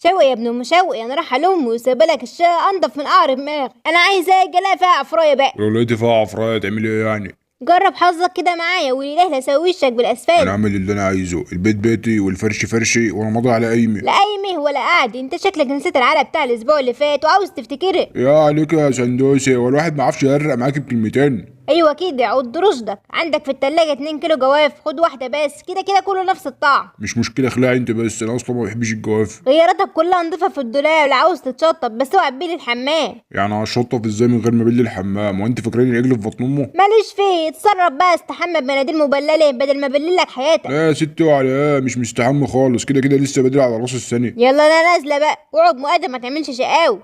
شوقي يا ابن ام شوقي، انا رايحه لامي وسايبه لك الشقه انضف من قعر دماغي. انا عايزه الاقي فيها عفرايه بقى. لو لقيتي فيها عفرايه تعملي ايه يعني؟ جرب حظك كده معايا ولله لا اسوي وشك انا بالاسفل. اعمل اللي انا عايزه، البيت بيتي والفرش فرشي وانا ماضي على قايمه. لا قايمه ولا قاعد، انت شكلك نسيت العلقه بتاع الاسبوع اللي فات وعاوز تفتكرها. يا عليك يا سندوسه، هو الواحد ما عرفش يغرق معاكي بكلمتين؟ ايوه كده، عود رشدك. عندك في التلاجة 2 كيلو جواف، خد واحده بس، كده كده كله نفس الطعم. مش مشكله، اخلعي انت بس، انا اصلا ما بحبش الجواف. غياراتك كلها نضيفه في الدولاب، لا عاوز تتشطب بس اوعى تبيل الحمام. يعني هشطف ازاي من غير ما ابل الحمام؟ وانت فاكراني العجل في بطن امه؟ ماليش فيه، اتصرف بقى، استحمى بمناديل مبلله بدل ما ابللك حياتك. لا يا ستي، وعلى ايه؟ مش مستحمى خالص، كده كده لسه بدري على راس السنه. يلا انا نازله بقى، اقعد مؤدب ما تعملش شقاوي.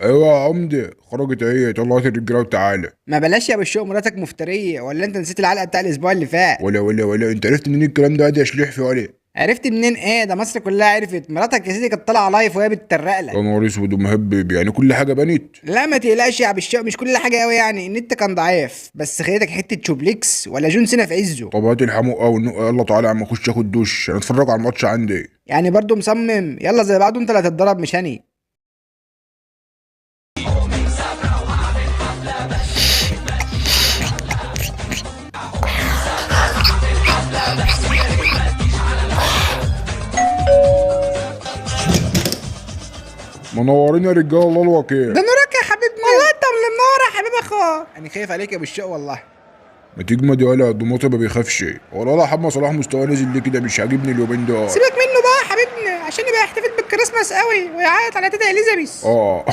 ايوه يا عمده، خرجت اهي، طلعت الرجاله وتعالى. ما بلاش يا بالشوق، مراتك مفترية ولا انت نسيت العلقة بتاع الاسبوع اللي فات؟ ولا انت عرفت منين الكلام ده يا شليح في ولا؟ عرفت منين ايه؟ ده مصر كلها عرفت. مراتك يا سيدي كانت طالعة لايف وهي بتترق لك. يا نهار اسود ومهبب، يعني كل حاجه بنت؟ لا ما تقلقش يا بالشوق، مش كل حاجة قوي يعني، النت كان ضعيف بس خليتك حتة شوبليكس ولا جون سينا في عزه. طب هات الحموقه والنقه، يلا تعالى يا عم اخش اخد دش، انا اتفرج على الماتش عندي. يعني برضو مصمم؟ يلا زي بعضه، انت اللي هتتضرب مش هني. منورين يا رجاله، الله الوكيل. ده نورك يا حبيبنا، والله انت اللي منور يا حبيب اخوك. انا خايف عليك يا بالشوق والله. ما تجمد يالا، الضماطه ما بيخافش، ولا محمد صلاح مستواه نزل ليه كده؟ مش عاجبني اليومين دول. سيبك منه بقى يا حبيبنا، عشان يبقى يحتفل بالكريسماس قوي ويعيط على تيتا اليزابيث.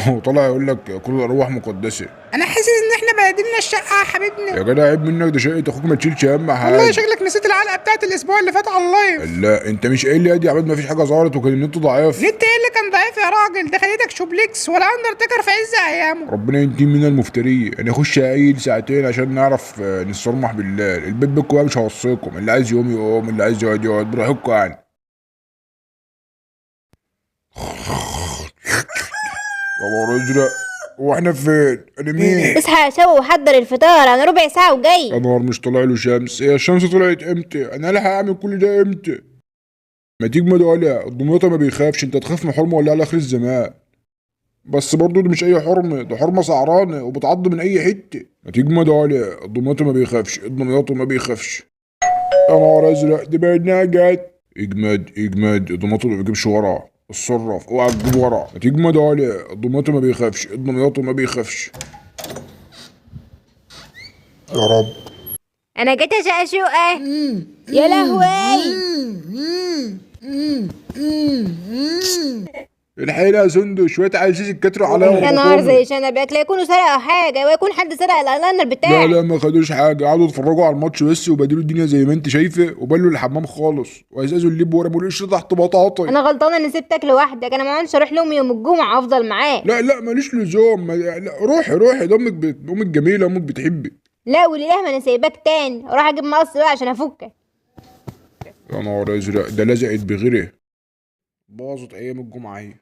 وطلع يقول لك كل الارواح مقدسه. انا حاسس ان احنا بهدلنا الشقه يا حبيبنا. يا جدع عيب منك، ده شقه اخوك، ما تشيلش هم حاجه. والله شكلك نسيت العلقه بتاعت الاسبوع اللي فات على اللايف. لا انت مش قايل لي يا عباد ما فيش حاجه ظهرت وكان النت ضعيف؟ نت ايه اللي كان ضعيف يا راجل؟ ده خليتك شوبليكس ولا اندرتيكر في عز ايامه. ربنا ينتقم منا المفتري. انا اخش اقيل ساعتين عشان نعرف نسترمح بالله. البيت بكم مش هوصيكم، اللي عايز يقوم يقوم، اللي عايز يقعد يقعد براحتكم يعني. يا نهار ازرق، هو احنا فين؟ انا مين؟ اصحى يا شوقي وحضر الفطار، انا ربع ساعه يا وجاي. نهار مش طالع له شمس. هي الشمس طلعت امتى؟ انا هلحق اعمل كل ده امتى؟ ما تجمد ولا الضميطه ما بيخافش، انت تخاف من حرمه ولا على اخر الزمان؟ بس برضه ده مش اي حرمه، ده حرمه سعرانه وبتعض من اي حته. ما تجمد ولا الضميطه ما بيخافش، الضميطه ما بيخافش. يا نهار ازرق، دي بقينا جت. اجمد الضميطه ما بيجيبش ورا، اتصرف اوعى تجيب ورا. ما تجمد ولا الضميطه ما بيخافش، الضميطه ما بيخافش. يا رب. انا جيت اشقشقه. يا لهوي. الحقيقة يا سندو، شوية عايزين يتكتروا عليا يا نهار وربطوني. زي شنبك، لا يكونوا سرقوا حاجه ويكون حد سرق الايلاينر لا بتاعي. لا ما خدوش حاجة، قعدوا يتفرجوا على الماتش بس وبدلوا الدنيا زي ما انت شايفة، وبلوا الحمام خالص وازازوا اللب ورموا القش تحت بطاطي. انا غلطانه اني سبتك لوحدك، انا ما عادش اروح لهم يوم الجمعه افضل معاه. لا ماليش لزوم، لا روحي، ده امك جميلة، امك بتحبك. لا ولله ما انا سايباك تاني، اروح اجيب مقص بقى عشان افكك. يا نهار ازرق، ده لزقت بغيره، باظت ايام الجمعة اهي.